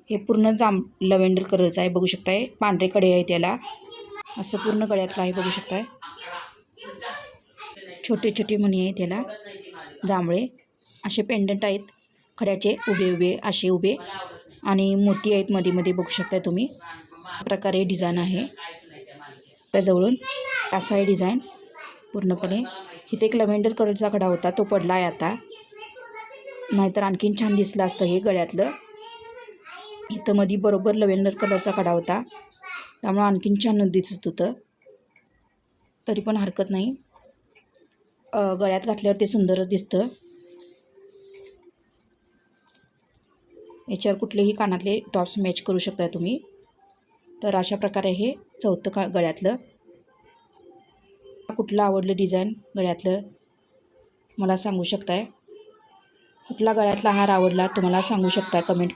हे पूर्ण लव्हेंडर कलरचं आहे, बघू शकताय. पांढरे कडे आहे त्याला, असं पूर्ण गळ्यातलं आहे, बघू शकताय. छोटे छोटे मणी आहे त्याला, जांभळे असे पेंडंट आहेत खड्याचे, उभे उभे असे उभे, आणि मोती आहेत मध्ये मध्ये, बघू शकताय तुम्ही. प्रकारे डिझाईन आहे त्याजवळून, असा आहे डिझाईन पूर्णपणे. इथे एक लव्हेंडर कलरचा कडा होता, तो पडला आहे आता, नाहीतर आणखीन छान दिसलं असतं हे गळ्यातलं. इथं मध्ये बरोबर लव्हेंडर कलरचा कडा होता, त्यामुळे आणखीन छान दिसत होतं. तरी पण हरकत नाही, गळ्यात घातल्यावर ते सुंदरच दिसतं. याच्यावर कुठलेही कानातले टॉप्स मॅच करू शकता तुम्ही. तर अशा प्रकारे हे चौथं गळ्यातलं. कुठलं आवडलं डिझाईन गळ्यातलं मला सांगू शकताय. कुठला गळ्यातला हार आवडला तुम्हाला सांगू शकता कमेंट